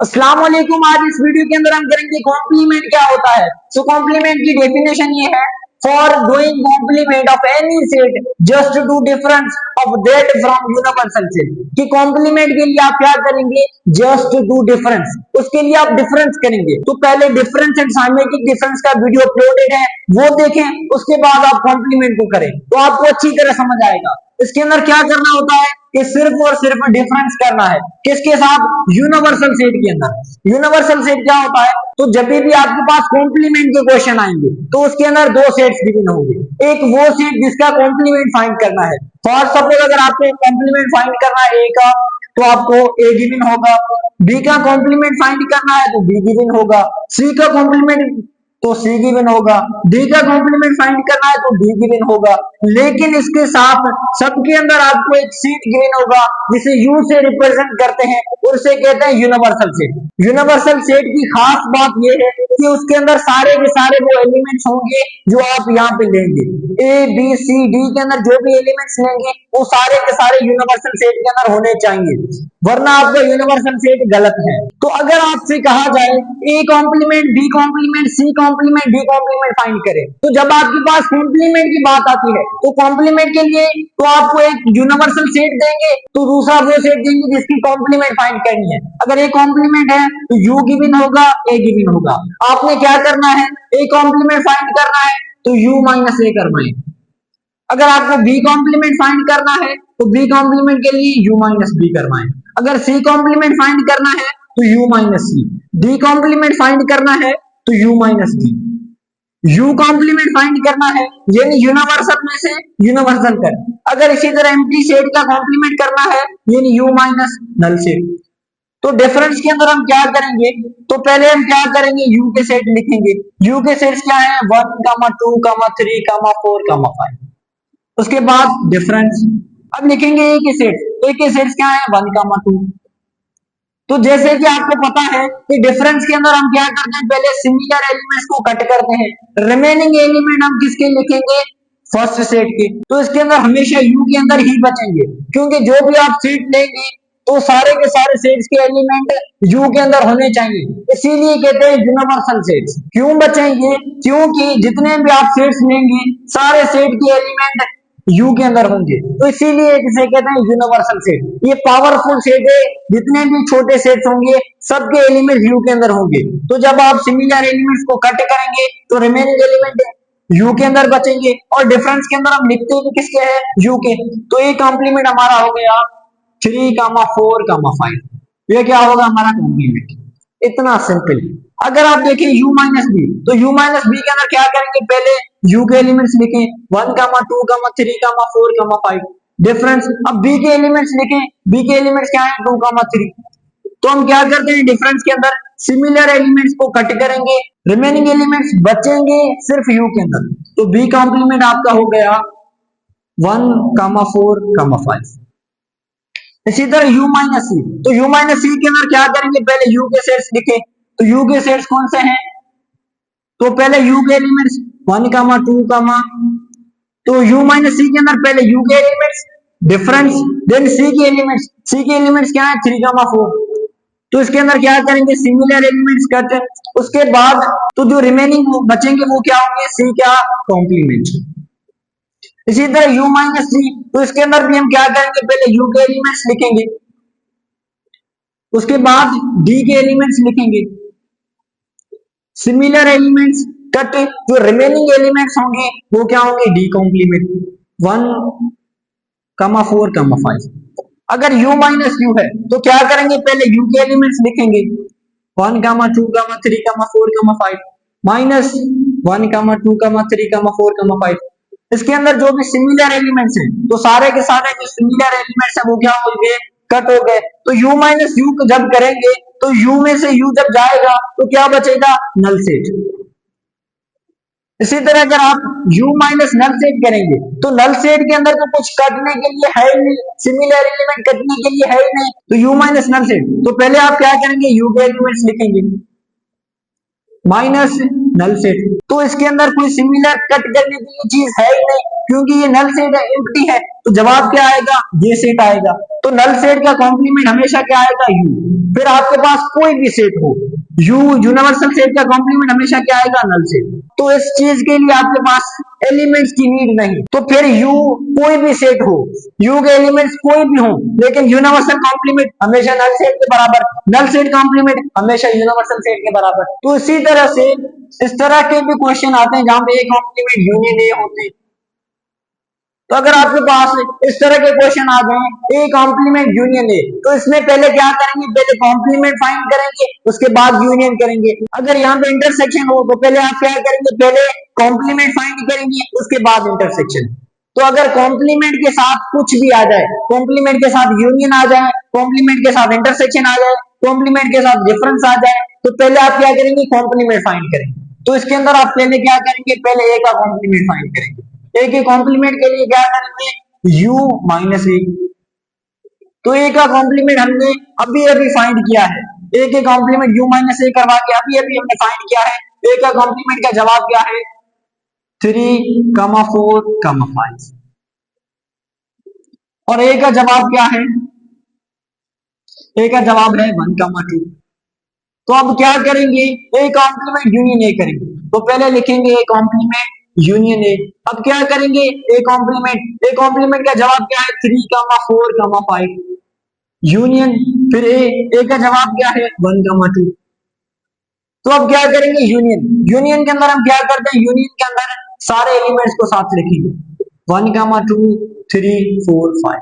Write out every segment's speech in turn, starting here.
अस्सलाम वालेकुम। आज इस वीडियो के अंदर हम करेंगे कॉम्प्लीमेंट क्या होता है। सो कॉम्प्लीमेंट की डेफिनेशन ये है, for doing complement of any set just to difference of that from universal set. कि कॉम्प्लीमेंट के लिए आप क्या करेंगे, जस्ट टू डिफरेंस, उसके लिए आप डिफरेंस करेंगे। तो पहले डिफरेंस एंड साइमेटिक डिफरेंस का वीडियो अपलोडेड है, वो देखें, उसके बाद आप कॉम्प्लीमेंट को करें तो आपको अच्छी तरह समझ आएगा। इसके अंदर क्या करना होता है कि सिर्फ और सिर्फ डिफरेंस करना है। किसके साथ? यूनिवर्सल सेट के अंदर। यूनिवर्सल सेट क्या होता है? तो जब भी आपके पास कॉम्प्लीमेंट के क्वेश्चन आएंगे तो उसके अंदर दो सेट्स गिवन होंगे। एक वो सेट जिसका कॉम्प्लीमेंट फाइंड करना है। फॉर सपोज अगर आपको कॉम्प्लीमेंट फाइंड करना है ए का, तो आपको ए गिवन होगा। बी का कॉम्प्लीमेंट फाइंड करना है तो बी गिवन होगा। सी का कॉम्प्लीमेंट तो सी गिवन होगा। डी का कॉम्प्लीमेंट फाइंड करना है तो डी गिवन होगा। लेकिन इसके साथ सबके अंदर आपको एक सेट गिवन होगा जिसे यू से रिप्रेजेंट करते हैं, और उसे कहते हैं यूनिवर्सल सेट। यूनिवर्सल सेट की खास बात यह है कि उसके अंदर सारे के सारे वो एलिमेंट्स होंगे जो आप यहाँ पे लेंगे। ए बी सी डी के अंदर जो भी एलिमेंट्स लेंगे वो सारे के सारे यूनिवर्सल सेट के अंदर होने चाहिए, वरना आपका यूनिवर्सल सेट गलत है। तो अगर आपसे कहा जाए A complement B complement C complement D complement find करें, तो जब आपके पास कॉम्प्लीमेंट की बात आती है तो कॉम्प्लीमेंट के लिए तो आपको एक यूनिवर्सल सेट देंगे, तो दूसरा वो सेट देंगे जिसकी कॉम्प्लीमेंट फाइंड करनी है। अगर ए कॉम्प्लीमेंट है तो यू गिवन होगा, ए गिवन होगा। आपने क्या करना है, ए कॉम्प्लीमेंट फाइंड करना है तो यू माइनस ए करना है। अगर आपको बी कॉम्प्लीमेंट फाइंड करना है तो बी कॉम्प्लीमेंट के लिए यू माइनस बी करना है। अगर सी कॉम्प्लीमेंट फाइंड करना है तो U minus C. D complement find करना है तो U minus D. U complement find करना है यानी यूनिवर्सल में से यूनिवर्सल कर। अगर इसी तरह एम्प्टी सेट का कॉम्प्लीमेंट करना है यानी यू माइनस नल सेट। तो डिफरेंस के अंदर हम क्या करेंगे, तो पहले हम क्या करेंगे, यू के सेट लिखेंगे। यू के सेट्स क्या है, 1, 2, 3, 4, 5। उसके बाद डिफरेंस। अब लिखेंगे ए के सेट्स। ए के सेट्स क्या है, 1, 2। तो जैसे कि आपको पता है कि डिफरेंस के अंदर हम क्या करते हैं, पहले सिमिलर एलिमेंट्स को कट करते हैं। रिमेनिंग एलिमेंट हम किसके लिखेंगे, फर्स्ट सेट के। तो इसके अंदर हमेशा यू के अंदर ही बचेंगे, क्योंकि जो भी आप सेट लेंगे तो सारे के सारे सेट्स के एलिमेंट यू के अंदर होने चाहिए, इसीलिए कहते हैं यूनिवर्सल सेट्स। क्यों बचेंगे, क्योंकि जितने भी आप सेट्स लेंगे सारे सेट के एलिमेंट यू के अंदर होंगे, तो इसीलिए इसे कहते हैं यूनिवर्सल सेट। ये पावरफुल सेट है, जितने भी छोटे सेट्स होंगे सबके एलिमेंट यू के अंदर होंगे। तो जब आप सिमिलर एलिमेंट्स को कट करेंगे तो रिमेनिंग एलिमेंट यू के अंदर बचेंगे, और डिफरेंस के अंदर हम लिखते भी किसके हैं, यू के। तो ये कॉम्प्लीमेंट हमारा हो गया 3, 4, 5। ये क्या होगा, हमारा कॉम्प्लीमेंट। इतना सिंपल। अगर आप देखें u माइनस बी, तो u माइनस बी के अंदर क्या करेंगे, पहले u के एलिमेंट्स लिखें 1, 2, 3, 4, 5। डिफरेंस। अब b के एलिमेंट्स लिखें, b के एलिमेंट्स क्या है, 2, 3। तो हम क्या करते हैं, डिफरेंस के अंदर सिमिलर एलिमेंट्स को कट करेंगे, रिमेनिंग एलिमेंट्स बचेंगे सिर्फ u के अंदर। तो b कॉम्प्लीमेंट आपका हो गया 1, 4, 5। इसी तरह u माइनस सी, तो u माइनस सी के अंदर क्या करेंगे, पहले u के सेट्स लिखे। तो u के सेट्स कौन से हैं, तो पहले u के एलिमेंट्स 1, 2, तो u माइनस सी के अंदर पहले u के एलिमेंट्स, डिफरेंस, देन c के एलिमेंट्स। c के एलिमेंट्स क्या है, 3, 4। तो इसके अंदर क्या करेंगे, सिमिलर एलिमेंट्स कट। उसके बाद तो जो रिमेनिंग बचेंगे वो क्या होंगे, c का कॉम्प्लीमेंट। इसी तरह u माइनस सी, तो इसके अंदर भी हम क्या करेंगे, पहले u के एलिमेंट्स लिखेंगे, उसके बाद d के एलिमेंट्स लिखेंगे। सिमिलर एलिमेंट्स कट, जो रिमेनिंग एलिमेंट्स होंगे वो क्या होंगे, डी कॉम्प्लीमेंट 1, 4, 5। अगर u माइनस यू है तो क्या करेंगे, पहले u के एलिमेंट्स लिखेंगे 1, 2, 3, 4, 5 माइनस 1, 2, 3, 4, 5। इसके अंदर जो भी सिमिलर एलिमेंट्स हैं तो सारे के सारे जो सिमिलर एलिमेंट्स हैं वो क्या हो गए, कट हो गए। तो u माइनस यू जब करेंगे तो u में से u जब जाएगा तो क्या बचेगा, नल सेट। इसी तरह अगर आप u माइनस नल सेट करेंगे तो नल सेट के अंदर तो कुछ कटने के लिए है ही नहीं, सिमिलर एलिमेंट कटने के लिए है ही नहीं, तो u माइनस नल सेट। तो पहले आप क्या करेंगे, u के एलिमेंट्स लिखेंगे माइनस नल सेट। तो इसके अंदर कोई सिमिलर कट करने के लिए चीज है ही नहीं, क्योंकि ये नल सेट है, एम्प्टी है। तो जवाब क्या आएगा, ये सेट आएगा। तो नल सेट का कॉम्प्लीमेंट हमेशा क्या आएगा, यू। फिर आपके पास कोई भी सेट हो, यू यूनिवर्सल सेट का कॉम्प्लीमेंट हमेशा क्या आएगा, नल सेट। तो इस चीज के लिए आपके पास एलिमेंट्स की नीड नहीं। तो फिर यू कोई भी सेट हो, यू के एलिमेंट्स कोई भी हो, लेकिन यूनिवर्सल कॉम्प्लीमेंट हमेशा नल सेट के बराबर, नल सेट कॉम्प्लीमेंट हमेशा यूनिवर्सल सेट के बराबर। तो इसी तरह से इस तरह के भी क्वेश्चन आते हैं जहां पे ए कॉम्प्लीमेंट यूनियन ए होते हैं। तो अगर आपके पास इस तरह के क्वेश्चन आ गए, ए कॉम्प्लीमेंट यूनियन ए, तो इसमें पहले क्या करेंगे, पहले कॉम्प्लीमेंट फाइंड करेंगे, उसके बाद यूनियन करेंगे। अगर यहाँ पे इंटरसेक्शन हो तो पहले आप क्या करेंगे, पहले कॉम्प्लीमेंट फाइंड करेंगे, उसके बाद इंटरसेक्शन। तो अगर कॉम्प्लीमेंट के साथ कुछ भी आ जाए, कॉम्प्लीमेंट के साथ यूनियन आ जाए, कॉम्प्लीमेंट के साथ इंटरसेक्शन आ जाए, कॉम्प्लीमेंट के साथ डिफरेंस आ जाए, तो पहले आप क्या करेंगे, कॉम्प्लीमेंट फाइंड करेंगे। तो इसके अंदर आप पहले क्या करेंगे, पहले ए का कॉम्प्लीमेंट फाइंड करेंगे। ए के कॉम्प्लीमेंट के लिए क्या करेंगे, u माइनस ए। तो ए का कॉम्प्लीमेंट हमने अभी अभी फाइंड किया है, ए के कॉम्प्लीमेंट u माइनस ए करवा के अभी अभी हमने फाइंड किया है। ए का कॉम्प्लीमेंट का जवाब क्या है, 3,4,5। और ए का जवाब क्या है, ए का जवाब है 1,2। तो अब क्या करेंगे, ए कॉम्प्लीमेंट यूनियन ए करेंगे। तो पहले लिखेंगे ए कॉम्प्लीमेंट यूनियन ए। अब क्या करेंगे, ए कॉम्प्लीमेंट, ए कॉम्प्लीमेंट का जवाब क्या है, 3,4,5 यूनियन, फिर ए का जवाब क्या है, 1,2। तो अब क्या करेंगे, यूनियन। यूनियन के अंदर हम क्या करते हैं, यूनियन के अंदर सारे एलिमेंट्स को साथ लिखेंगे, 1,2 3 4 5।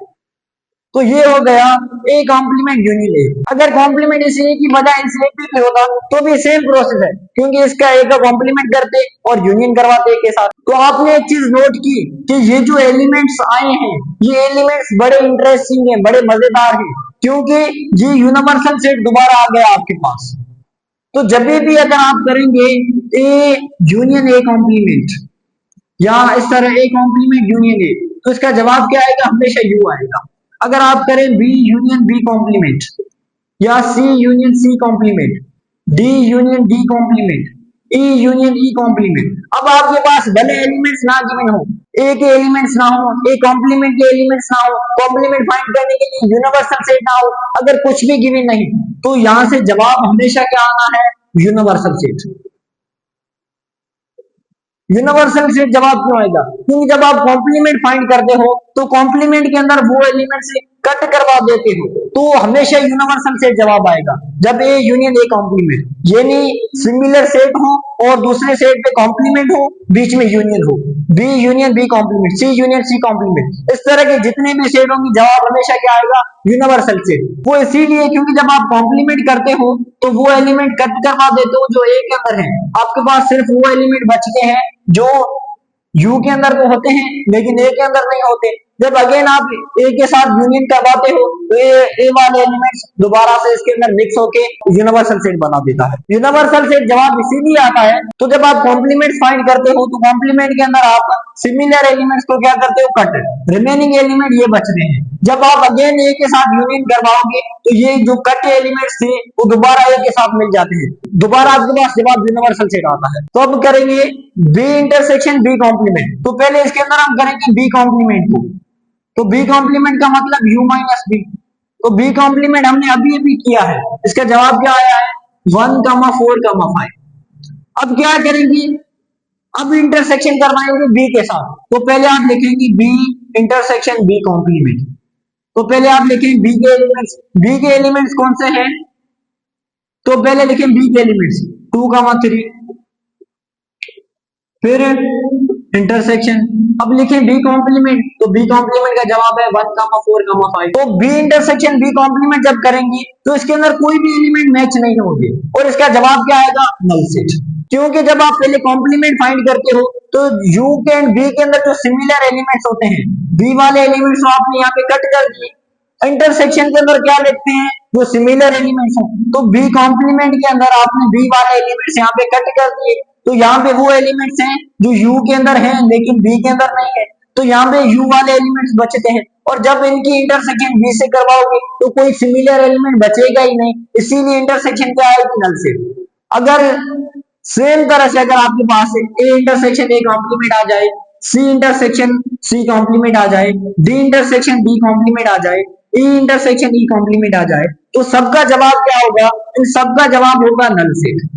तो ये हो गया ए कॉम्प्लीमेंट यूनियन ए। अगर कॉम्प्लीमेंट इस ए की बजाय इस ए पे होता तो भी सेम प्रोसेस है, क्योंकि इसका ए का कॉम्प्लीमेंट करते और यूनियन करवाते के साथ। तो आपने एक चीज नोट की कि ये जो एलिमेंट्स आए हैं, ये एलिमेंट्स बड़े इंटरेस्टिंग हैं, बड़े मजेदार हैं, क्योंकि ये यूनिवर्सल सेट दोबारा आ गया आपके पास। तो जब भी अगर आप करेंगे ए यूनियन ए कॉम्प्लीमेंट, या इस तरह ए कॉम्प्लीमेंट यूनियन ए, तो इसका जवाब क्या आएगा, हमेशा यू आएगा। अगर आप करें बी यूनियन बी कॉम्प्लीमेंट, या C union C complement, D union D complement, E union E complement, अब आपके पास भले एलिमेंट्स ना गिवन हो, ए के एलिमेंट्स ना हो, ए कॉम्प्लीमेंट के एलिमेंट्स ना हो, कॉम्प्लीमेंट फाइंड करने के लिए यूनिवर्सल सेट ना हो, अगर कुछ भी गिवन नहीं, तो यहां से जवाब हमेशा क्या आना है, यूनिवर्सल सेट। यूनिवर्सल सेट जवाब क्यों आएगा, क्योंकि जब आप कॉम्प्लीमेंट फाइंड करते हो तो कॉम्प्लीमेंट के अंदर वो एलिमेंट से कट करवा देते हो, तो हमेशा यूनिवर्सल सेट जवाब आएगा जब ए यूनियन ए कॉम्प्लीमेंट, यानी सिमिलर सेट हो और दूसरे सेट पे कॉम्प्लीमेंट हो, बीच में यूनियन हो, बी यूनियन बी कॉम्प्लीमेंट, सी यूनियन सी कॉम्प्लीमेंट, इस तरह के जितने भी सेट होंगे जवाब हमेशा क्या आएगा, यूनिवर्सल सेट। वो इसीलिए क्योंकि जब आप कॉम्प्लीमेंट करते हो तो वो एलिमेंट कट करवा देते हो जो ए के अंदर है, आपके पास सिर्फ वो एलिमेंट बचते हैं जो यू के अंदर तो होते हैं लेकिन ए के अंदर नहीं होते। जब अगेन आप ए के साथ यूनियन करवाते हो तो ए वाले एलिमेंट्स दोबारा से इसके अंदर मिक्स होके यूनिवर्सल सेट बना देता है। यूनिवर्सल सेट जवाब इसीलिए आता है, तो जब आप कॉम्प्लीमेंट फाइंड करते हो तो कॉम्प्लीमेंट के अंदर आप सिमिलर एलिमेंट्स को क्या करते हो, कट, रिमेनिंग एलिमेंट ये बचते हैं। जब आप अगेन ए के साथ यूनियन करवाओगे तो ये जो कट एलिमेंट्स थे वो दोबारा ए के साथ मिल जाते हैं, दोबारा आपके पास जवाब यूनिवर्सल सेट आता है। तो अब करेंगे बी इंटरसेक्शन बी कॉम्प्लीमेंट। तो पहले इसके अंदर हम करेंगे बी कॉम्प्लीमेंट को, तो बी कॉम्प्लीमेंट का मतलब u माइनस बी। तो बी कॉम्प्लीमेंट हमने अभी अभी किया है, इसका जवाब क्या आया है, 1,4,5। अब क्या करेंगे, अब इंटरसेक्शन करवाएंगे बी के साथ। तो पहले आप लिखेंगे बी इंटरसेक्शन बी कॉम्प्लीमेंट। तो पहले आप लिखेंगे बी के एलिमेंट्स, बी के एलिमेंट्स कौन से हैं, तो पहले लिखें बी के एलिमेंट्स 2,3, फिर इंटरसेक्शन। अब लिखें बी कॉम्प्लीमेंट, तो बी कॉम्प्लीमेंट का जवाब है 1,4,5। तो बी इंटरसेक्शन बी कॉम्प्लीमेंट जब करेंगे तो इसके अंदर कोई भी एलिमेंट मैच नहीं होंगे और इसका जवाब क्या आएगा, नल सेट। क्योंकि जब आप पहले कॉम्प्लीमेंट फाइंड करते हो तो यू के एंड बी के अंदर जो सिमिलर एलिमेंट्स होते हैं, बी वाले एलिमेंट्स को आपने यहाँ पे कट कर दिए, इंटरसेक्शन के अंदर क्या लिखते हैं, जो सिमिलर एलिमेंट्स हो, तो बी कॉम्प्लीमेंट के अंदर आपने बी वाले एलिमेंट्स यहाँ पे कट कर दिए, तो यहाँ पे वो एलिमेंट्स हैं जो यू के अंदर हैं लेकिन बी के अंदर नहीं है, तो यहाँ पे यू वाले एलिमेंट्स बचते हैं। और जब इनकी इंटरसेक्शन बी से करवाओगे तो कोई सिमिलर एलिमेंट बचेगा ही नहीं, इसीलिए इंटरसेक्शन क्या आएगी, नल से। अगर सेम तरह से अगर आपके पास ए इंटरसेक्शन ए कॉम्प्लीमेंट आ जाए सी इंटरसेक्शन सी कॉम्प्लीमेंट आ जाए, डी इंटरसेक्शन डी कॉम्प्लीमेंट आ जाए, ई इंटरसेक्शन ई कॉम्प्लीमेंट आ जाए, तो सबका जवाब क्या होगा? इन सबका जवाब होगा नल सेट।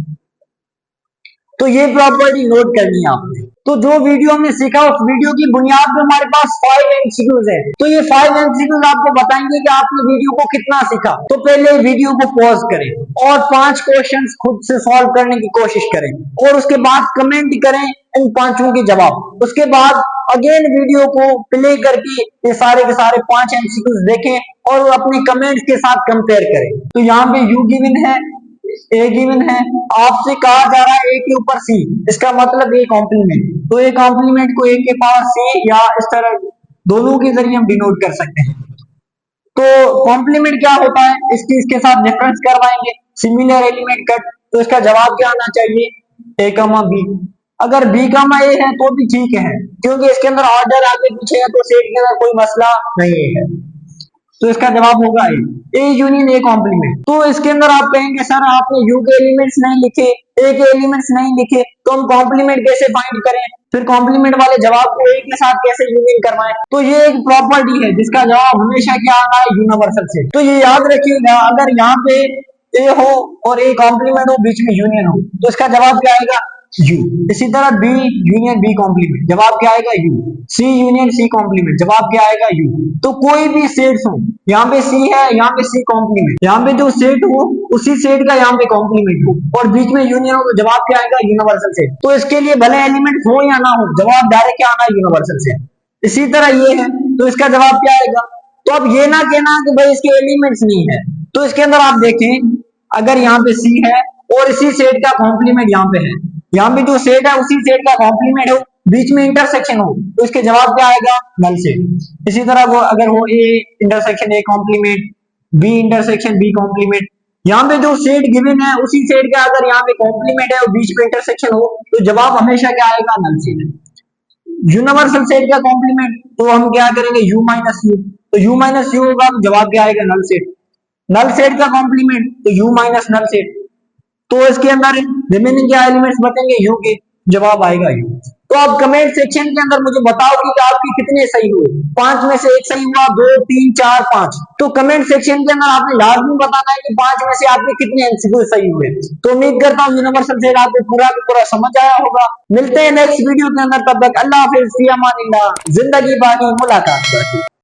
तो ये प्रॉपर्टी नोट करनी है आपने। तो जो वीडियो हमने सीखा उस वीडियो की बुनियाद पे हमारे पास 5 एमसीक्यूज है। तो ये 5 एमसीक्यूज आपको बताएंगे कि आपने वीडियो को कितना सीखा। तो पहले वीडियो को पॉज करें और 5 क्वेश्चंस खुद से सॉल्व करने की कोशिश करें और उसके बाद कमेंट करें इन पांचों के जवाब। उसके बाद अगेन वीडियो को प्ले करके ये सारे के सारे 5 एमसीक्यूज देखें और अपने कमेंट्स के साथ कंपेयर करें। तो यहाँ पे यू गिवन है, ए गिवन है, आपसे कहा जा रहा है ए के ऊपर सी, इसका मतलब ए कॉम्प्लीमेंट। तो ए कॉम्प्लीमेंट को ए के पावर सी या इस तरह दोनों के जरिए हम डिनोट कर सकते हैं। तो कॉम्प्लीमेंट क्या होता है, इसकी इसके साथ डिफरेंस करवाएंगे, सिमिलर एलिमेंट कट। तो इसका जवाब क्या आना चाहिए? ए कमा बी। अगर बी कमा ए है तो भी ठीक है, क्योंकि इसके अंदर ऑर्डर आगे पीछे है तो सेट के अंदर कोई मसला नहीं है। तो इसका जवाब होगा ए यूनियन ए कॉम्प्लीमेंट। तो इसके अंदर आप कहेंगे सर आपने यू के एलिमेंट्स नहीं लिखे, ए के एलिमेंट्स नहीं लिखे, तो हम कॉम्प्लीमेंट कैसे फाइंड करें? फिर कॉम्प्लीमेंट वाले जवाब को ए के साथ कैसे यूनियन करवाएं? तो ये एक प्रॉपर्टी है जिसका जवाब हमेशा क्या आना है? यूनिवर्सल से। तो ये याद रखिएगा, अगर यहाँ पे ए हो और ए कॉम्प्लीमेंट हो, बीच में यूनियन हो, तो इसका जवाब क्या आएगा? यू। इसी तरह बी यूनियन बी कॉम्प्लीमेंट, जवाब क्या आएगा? U. C union C complement, जवाब क्या आएगा? यू। तो कोई भी सेट हो, यहाँ पे सी है, यहाँ पे सी कॉम्प्लीमेंट, यहाँ पे जो सेट हो उसी सेट का यहाँ पे कॉम्प्लीमेंट हो और बीच में यूनियन हो, तो जवाब क्या आएगा? Universal set. तो इसके लिए भले एलिमेंट हो या ना हो, जवाब डायरेक्ट क्या आना? Universal set. इसी तरह ये है, तो इसका जवाब क्या आएगा? तो अब ये ना कहना कि भाई इसके एलिमेंट्स नहीं है। तो इसके अंदर आप देखें, अगर यहाँ पे सी है और इसी सेट का कॉम्प्लीमेंट यहाँ पे है, यहाँ पे जो सेट है उसी सेट का कॉम्प्लीमेंट हो, बीच में इंटरसेक्शन हो, तो इसके जवाब क्या आएगा? Null set. इसी तरह वो अगर हो A intersection A complement, B intersection B complement, यहाँ पे जो सेट गिवन है उसी सेट का अगर यहाँ पे कॉम्प्लीमेंट है और बीच में इंटरसेक्शन हो, तो जवाब हमेशा क्या आएगा? Null set. यूनिवर्सल सेट का कॉम्प्लीमेंट तो हम क्या करेंगे? U minus U. तो यू माइनस यू होगा, तो जवाब क्या आएगा? Null set. नल सेट का कॉम्प्लीमेंट तो यू माइनस नल सेट। तो इसके अंदर रिमेनिंग क्या एलिमेंट्स बचेंगे? यू के, जवाब आएगा यू। तो आप कमेंट सेक्शन के अंदर मुझे बताओ कि आपके कितने सही हुए। 5 में से 1 सही हुआ, 2 3 4 5। तो कमेंट सेक्शन के अंदर आपने लाजमी बताना है कि 5 में से आपके कितने एमसीक्यू सही हुए। तो उम्मीद करता हूँ यूनिवर्सल सेट आपको पूरा का पूरा समझ आया होगा। मिलते हैं नेक्स्ट वीडियो के अंदर, तब तक अल्लाह हाफिज, फी अमानिल्लाह, जिंदगी बानी, मुलाकात बाकी।